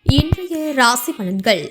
இன்றைய ராசி பலன்கள்.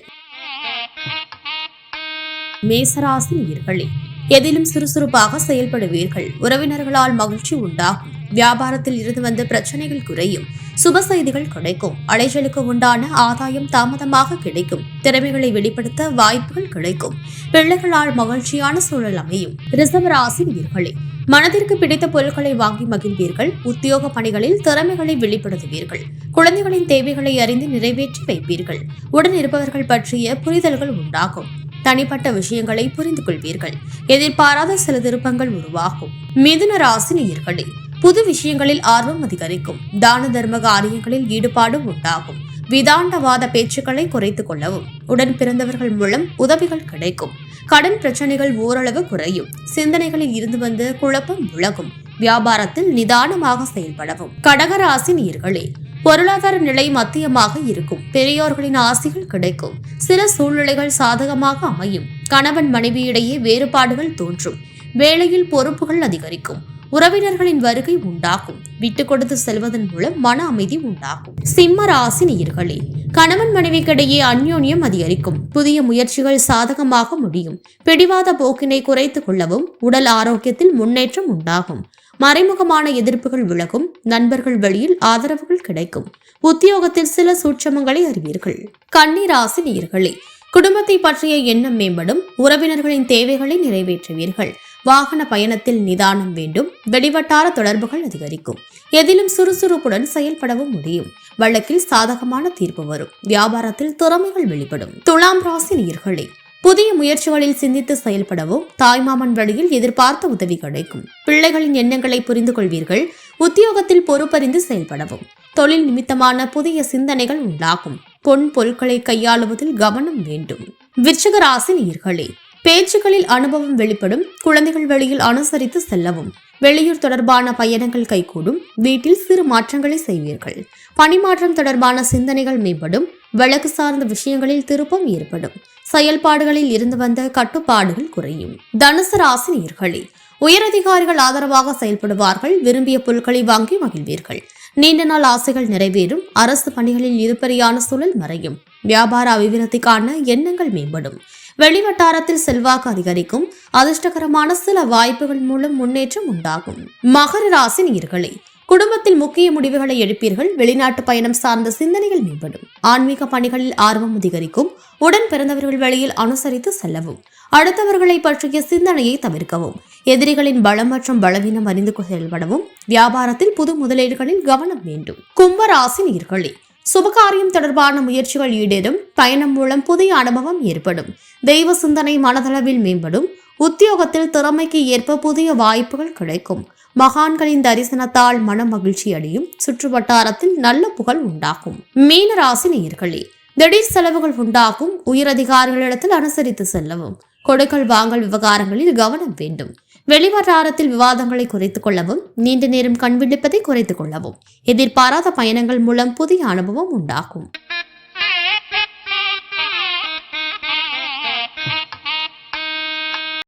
மேசராசி நேயர்களே, எதிலும் சுறுசுறுப்பாக செயல்படுவீர்கள். உறவினர்களால் மகிழ்ச்சி உண்டாகும். வியாபாரத்தில் இருந்து வந்த பிரச்சனைகள் குறையும். சுப செய்திகள் கிடைக்கும். அலைச்சலுக்கு உண்டான ஆதாயம் தாமதமாக கிடைக்கும். திறமைகளை வெளிப்படுத்த வாய்ப்புகள் கிடைக்கும். பிள்ளைகளால் மகிழ்ச்சியான சூழல் அமையும். ரிஷப ராசி நேயர்களே, மனதிற்கு பிடித்த பொருட்களை வாங்கி மகிழ்வீர்கள். உத்தியோக பணிகளில் திறமைகளை வெளிப்படுத்துவீர்கள். குழந்தைகளின் தேவைகளை அறிந்து நிறைவேற்றி வைப்பீர்கள். உடன் இருப்பவர்கள் பற்றிய புரிதல்கள் உண்டாகும். தனிப்பட்ட விஷயங்களை புரிந்து கொள்வீர்கள். எதிர்பாராத சில திருப்பங்கள் உருவாகும். மிதுன ராசி நேயர்களே, புது விஷயங்களில் ஆர்வம் அதிகரிக்கும். தான தர்ம காரியங்களில் ஈடுபாடு உண்டாகும். விதாண்டவாத பேச்சுக்களை குறைத்துக் கொள்ளவும். உடன் பிறந்தவர்கள் மூலம் உதவிகள் கிடைக்கும். கடன் பிரச்சனைகள் ஓரளவு குறையும். சிந்தனைகளில் இருந்து வந்து குழப்பம் விலகும். வியாபாரத்தில் நிதானமாக செயல்படவும். கடகராசி நேயர்களே, பொருளாதார நிலை மத்தியமாக இருக்கும். பெரியோர்களின் ஆசைகள் கிடைக்கும். சில சூழ்நிலைகள் சாதகமாக அமையும். கணவன் மனைவியிடையே வேறுபாடுகள் தோன்றும். வேளையில் பொறுப்புகள் அதிகரிக்கும். உறவினர்களின் வருகை உண்டாகும். விட்டு கொடுத்து செல்வதன் மூலம் மன அமைதி உண்டாகும். சிம்ம ராசி நேயர்களே, கணவன் மனைவிக்கிடையே அந்யோன்யம் அதிகரிக்கும். புதிய முயற்சிகள் சாதகமாக முடியும். பிடிவாத போக்கினை குறைத்துக் கொள்ளவும். உடல் ஆரோக்கியத்தில் முன்னேற்றம் உண்டாகும். மறைமுகமான எதிர்ப்புகள் விலகும். நண்பர்கள் வழியில் ஆதரவுகள் கிடைக்கும். உத்தியோகத்தில் சில சூட்சமங்களை அறிவீர்கள். கன்னி ராசி நேயர்களே, குடும்பத்தை பற்றிய எண்ணம் மேம்படும். உறவினர்களின் தேவைகளை நிறைவேற்றுவீர்கள். வாகன பயணத்தில் நிதானம் வேண்டும். வெளிவட்டார தொடர்புகள் அதிகரிக்கும். எதிலும் சுறுசுறுப்புடன் செயல்படவும் முடியும். வழக்கில் சாதகமான தீர்ப்பு வரும். வியாபாரத்தில் திறமைகள் வெளிப்படும். துலாம் ராசி நேயர்களே, புதிய முயற்சிகளில் சிந்தித்து செயல்படவும். தாய்மாமன் வழியில் எதிர்பார்த்த உதவி கிடைக்கும். பிள்ளைகளின் எண்ணங்களை புரிந்து கொள்வீர்கள். உத்தியோகத்தில் பொறுப்பறிந்து செயல்படவும். தொழில் நிமித்தமான புதிய சிந்தனைகள் உண்டாகும். பொன் பொருட்களை கையாளுவதில் கவனம் வேண்டும். விருச்சிக ராசி நேயர்களே, பேச்சுக்களில் அனுபவம் வெளிப்படும். குழந்தைகள் வழியில் அனுசரித்து செல்லவும். வெளியூர் தொடர்பான பயணங்கள் கைகூடும். வீட்டில் சிறு மாற்றங்களை செய்வீர்கள். பணிமாற்றம் தொடர்பான சிந்தனைகள் மேம்படும். வழக்கு சார்ந்த விஷயங்களில் திருப்பம் ஏற்படும். செயல்பாடுகளில் இருந்து வந்த கட்டுப்பாடுகள் குறையும். தனுசு ராசி நேயர்களே, உயரதிகாரிகள் ஆதரவாக செயல்படுவார்கள். விரும்பிய பொருட்களை வாங்கி மகிழ்வீர்கள். நீண்ட நாள் ஆசைகள் நிறைவேறும். அரசு பணிகளில் இருப்பறியான சூழல் மறையும். வியாபார அபிவிருத்திக்கான எண்ணங்கள் மேம்படும். வெளிவட்டாரத்தில் செல்வாக்கு அதிகரிக்கும். அதிர்ஷ்டகரமான சில வாய்ப்புகள் மூலம் முன்னேற்றம் உண்டாகும். மகர ராசி நேயர்களே, குடும்பத்தில் முக்கிய முடிவுகளை எடுப்பீர்கள். வெளிநாட்டு பயணம் சார்ந்த சிந்தனைகள் மேம்படும். ஆன்மீக பணிகளில் ஆர்வம் அதிகரிக்கும். உடன் பிறந்தவர்கள் வழியில் அனுசரித்து செல்லவும். அடுத்தவர்களை பற்றிய சிந்தனையை தவிர்க்கவும். எதிரிகளின் பலம் மற்றும் பலவீனம் அறிந்து செயல்படவும். வியாபாரத்தில் புது முதலீடுகளில் கவனம் வேண்டும். கும்ப ராசி நேயர்களே, சுபகாரியம் தொடர்பான முயற்சிகள் ஈடேறும். பயணம் மூலம் புதிய அனுபவம் ஏற்படும். தெய்வ சிந்தனை மனதளவில் மேம்படும். உத்தியோகத்தில் திறமைக்கு ஏற்ப புதிய வாய்ப்புகள் கிடைக்கும். மகான்களின் தரிசனத்தால் மன மகிழ்ச்சி அடையும். சுற்று வட்டாரத்தில் நல்ல புகழ் உண்டாகும். மீன ராசி நேயர்களே, திடீர் செலவுகள் உண்டாகும். உயரதிகாரிகளிடத்தில் அனுசரித்து செல்லவும். கொடுக்கல் வாங்கல் விவகாரங்களில் கவனம் வேண்டும். வெளிவட்டாரத்தில் விவாதங்களை குறைத்துக் கொள்ளவும். நீண்ட நேரம் கண் விழிப்பதை குறைத்துக் கொள்ளவும். எதிர்பாராத பயணங்கள் மூலம் புதிய அனுபவம் உண்டாகும்.